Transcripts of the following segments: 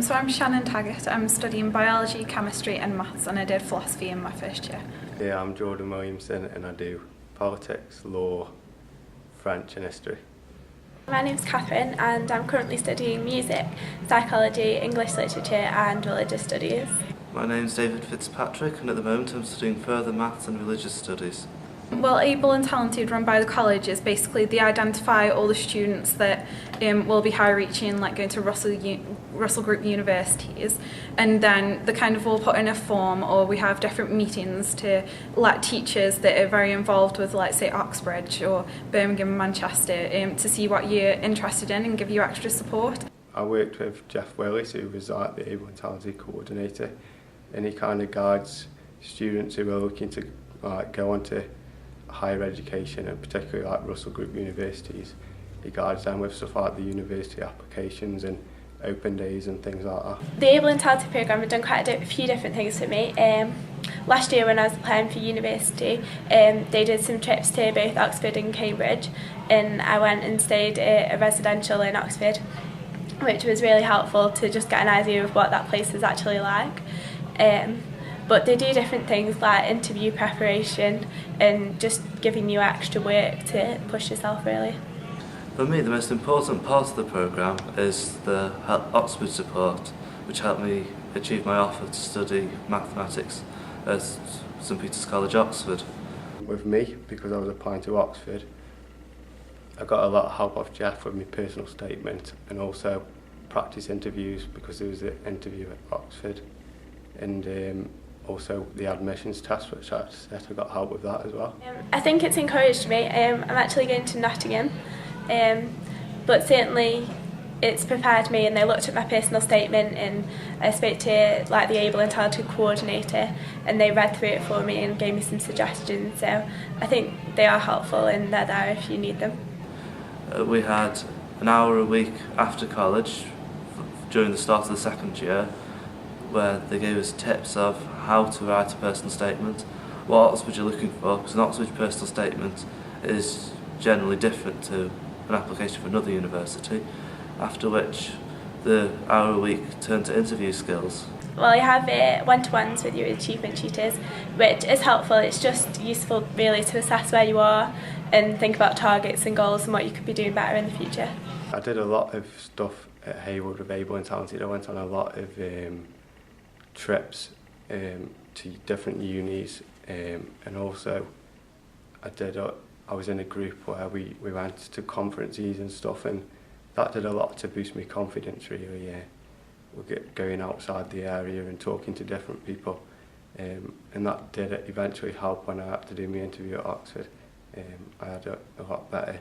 So I'm Shannon Taggart. I'm studying biology, chemistry and maths, and I did philosophy in my first year. Yeah, I'm Williamson and I do politics, law, French and history. My name's Catherine and I'm currently studying music, psychology, English literature and religious studies. My name's David Fitzpatrick and at the moment I'm studying further maths and religious studies. Well, Able and Talented, run by the college, is basically they identify all the students that will be high-reaching, like going to Russell Group universities, and then they kind of all put in a form, or we have different meetings to let teachers that are very involved with, like, say, Oxbridge or Birmingham and Manchester, to see what you're interested in and give you extra support. I worked with Jeff Willis, who was like the Able and Talented coordinator, and he kind of guides students who are looking to go on to higher education, and particularly like Russell Group universities. He guides them with stuff like the university applications and open days and things like that. The Able and Talented programme have done quite a few different things for me. Last year when I was applying for university, they did some trips to both Oxford and Cambridge, and I went and stayed at a residential in Oxford, which was really helpful to just get an idea of what that place is actually like. But they do different things like interview preparation and just giving you extra work to push yourself, really. For me, the most important part of the programme is the Oxford support, which helped me achieve my offer to study mathematics at St Peter's College, Oxford. With me, because I was applying to Oxford, I got a lot of help off Jeff with my personal statement and also practice interviews, because there was an interview at Oxford, and also the admissions test, which I said I got help with that as well. I think it's encouraged me. I'm actually going to Nottingham, but certainly it's prepared me, and they looked at my personal statement and I spoke to like the Able and Talented coordinator and they read through it for me and gave me some suggestions, so I think they are helpful and they're there if you need them. We had an hour a week after college during the start of the second year where they gave us tips of how to write a personal statement, what Oxford you're looking for, because an Oxford personal statement is generally different to an application for another university, after which the hour a week turned to interview skills. Well, you have one-to-ones with your achievement tutors, which is helpful. It's just useful really to assess where you are and think about targets and goals and what you could be doing better in the future. I did a lot of stuff at Haywood with Able and Talented. I went on a lot of trips to different unis, and also I was in a group where we went to conferences and stuff, and that did a lot to boost my confidence, really. We're going outside the area and talking to different people, and that did eventually help when I had to do my interview at Oxford. I had a lot better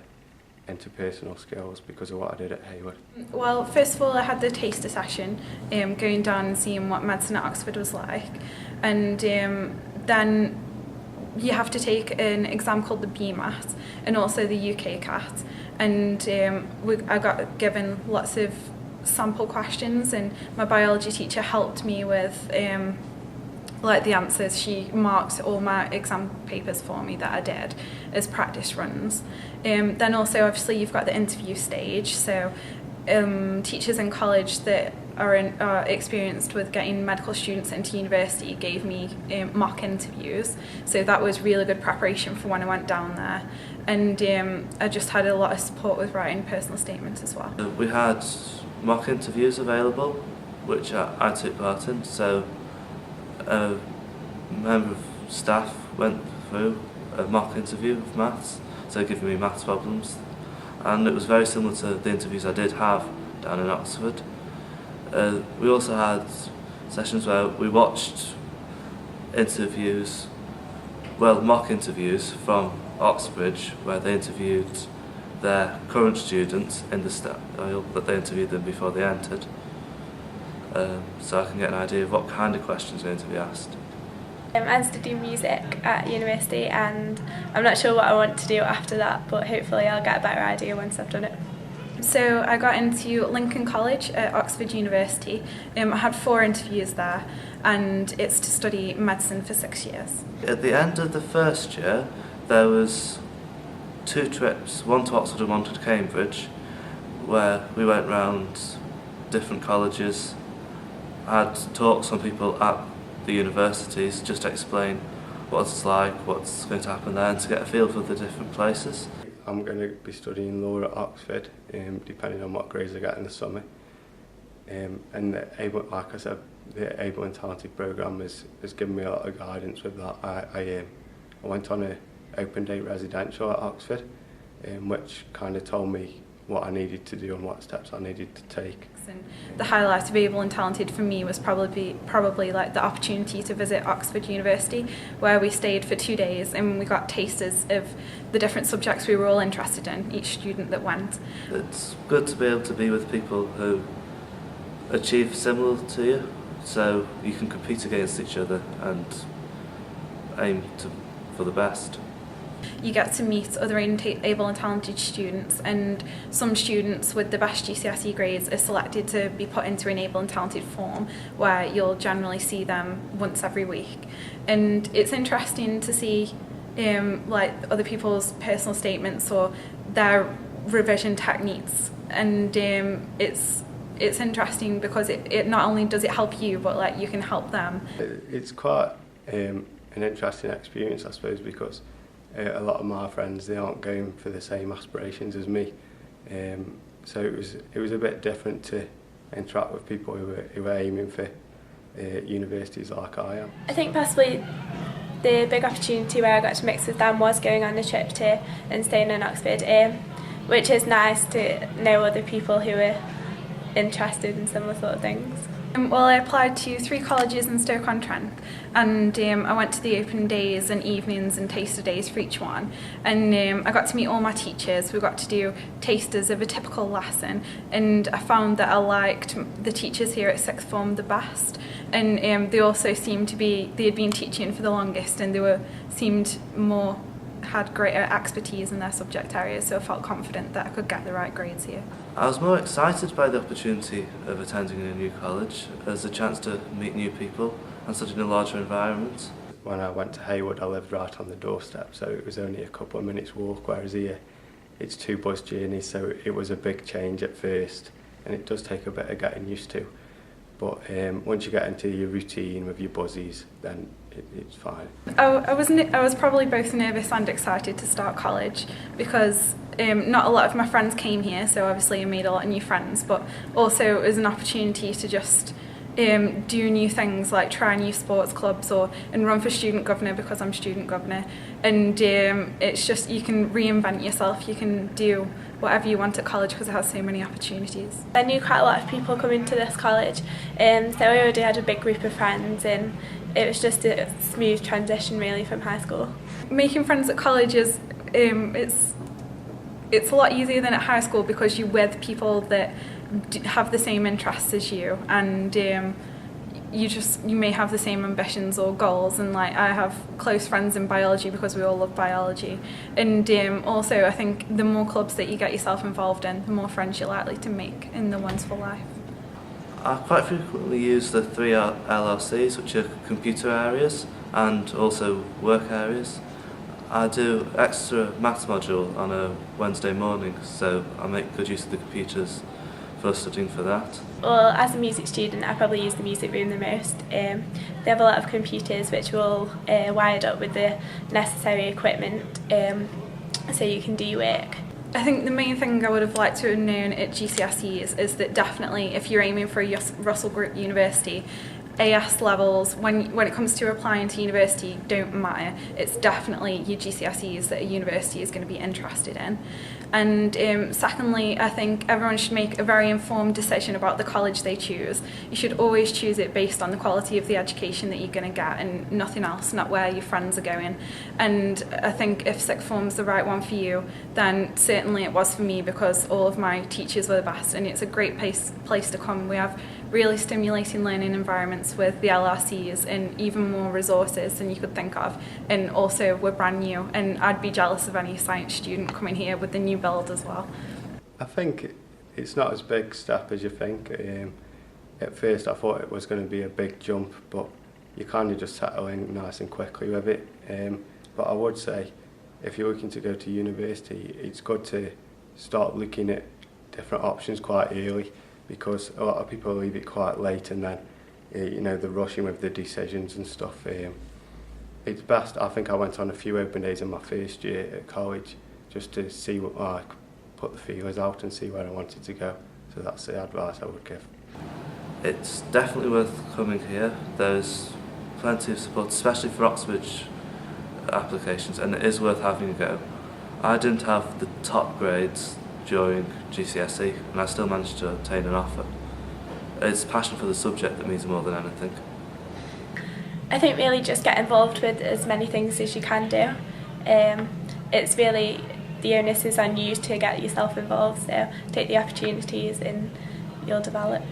interpersonal skills because of what I did at Haywood. Well, first of all, I had the taster session, going down and seeing what medicine at Oxford was like, and then you have to take an exam called the BMAT and also the UK CAT, and I got given lots of sample questions, and my biology teacher helped me with like the answers. She marked all my exam papers for me that I did as practice runs. Then also obviously you've got the interview stage, so teachers in college that are experienced with getting medical students into university gave me mock interviews, so that was really good preparation for when I went down there, and I just had a lot of support with writing personal statements as well. We had mock interviews available, which I took part in, so a member of staff went through a mock interview of maths, so giving me maths problems, and it was very similar to the interviews I did have down in Oxford. We also had sessions where we watched interviews, well, mock interviews from Oxbridge, where they interviewed their current students in the style that they interviewed them before they entered, so I can get an idea of what kind of questions are going to be asked. I'm studying music at university and I'm not sure what I want to do after that, but hopefully I'll get a better idea once I've done it. So I got into Lincoln College at Oxford University. I had 4 interviews there, and it's to study medicine for 6 years. At the end of the first year, there was 2 trips, one to Oxford and one to Cambridge, where we went round different colleges had talks on people at the universities just to explain what it's like, what's going to happen there, and to get a feel for the different places. I'm going to be studying law at Oxford, depending on what grades I get in the summer. And like I said, the Able and Talented programme has given me a lot of guidance with that. I went on an open day residential at Oxford, which kind of told me what I needed to do and what steps I needed to take. And the highlight of Able and Talented for me was probably like the opportunity to visit Oxford University, where we stayed for 2 days and we got tasters of the different subjects we were all interested in, each student that went. It's good to be able to be with people who achieve similar to you, so you can compete against each other and aim for the best. You get to meet other able and talented students, and some students with the best GCSE grades are selected to be put into an able and talented form, where you'll generally see them once every week. And it's interesting to see like other people's personal statements or their revision techniques, and it's interesting because it not only does it help you, but like you can help them. It's quite an interesting experience, I suppose, because a lot of my friends, they aren't going for the same aspirations as me, so it was a bit different to interact with people who were aiming for universities like I am. I think possibly the big opportunity where I got to mix with them was going on a trip to and staying in Oxford, which is nice to know other people who are interested in similar sort of things. Well, I applied to 3 colleges in Stoke-on-Trent, and I went to the open days and evenings and taster days for each one, and I got to meet all my teachers. We got to do tasters of a typical lesson, and I found that I liked the teachers here at sixth form the best, and they also seemed to be, they had been teaching for the longest, and had greater expertise in their subject areas, so I felt confident that I could get the right grades here. I was more excited by the opportunity of attending a new college as a chance to meet new people and study in a larger environment. When I went to Hayward, I lived right on the doorstep, so it was only a couple of minutes walk, whereas here it's 2 bus journeys, so it was a big change at first, and it does take a bit of getting used to. But once you get into your routine with your buzzies, then it's fine. I was probably both nervous and excited to start college, because not a lot of my friends came here, so obviously I made a lot of new friends, but also it was an opportunity to just do new things, like try new sports clubs and run for student governor, because I'm student governor, and it's just, you can reinvent yourself, you can do whatever you want at college because it has so many opportunities. I knew quite a lot of people coming to this college, so I already had a big group of friends, and it was just a smooth transition really from high school. Making friends at college is it's a lot easier than at high school, because you're with people that have the same interests as you, and you may have the same ambitions or goals, and like I have close friends in biology because we all love biology, and also I think the more clubs that you get yourself involved in, the more friends you're likely to make in the ones for life. I quite frequently use the 3 LRCs, which are computer areas and also work areas. I do extra maths module on a Wednesday morning, so I make good use of the computers for studying for that. Well, as a music student, I probably use the music room the most. They have a lot of computers which are all wired up with the necessary equipment, so you can do your work. I think the main thing I would have liked to have known at GCSEs is that definitely if you're aiming for a Russell Group university, AS levels, when it comes to applying to university, don't matter. It's definitely your GCSEs that a university is going to be interested in. And secondly, I think everyone should make a very informed decision about the college they choose. You should always choose it based on the quality of the education that you're going to get and nothing else, not where your friends are going. And I think if sixth form's the right one for you, then certainly it was for me, because all of my teachers were the best, and it's a great place to come. We have really stimulating learning environments with the LRCs and even more resources than you could think of, and also we're brand new, and I'd be jealous of any science student coming here with the new build as well. I think it's not as big a step as you think. At first I thought it was going to be a big jump, but you kind of just settle in nice and quickly with it. But I would say if you're looking to go to university, it's good to start looking at different options quite early, because a lot of people leave it quite late and then you know, the rushing with the decisions and stuff. It's best, I think I went on a few open days in my first year at college just to see what I could put the feelers out and see where I wanted to go. So that's the advice I would give. It's definitely worth coming here. There's plenty of support, especially for Oxbridge applications, and it is worth having a go. I didn't have the top grades during GCSE and I still managed to obtain an offer. It's passion for the subject that means more than anything. I think really just get involved with as many things as you can do. It's really, the onus is on you to get yourself involved, so take the opportunities and you'll develop.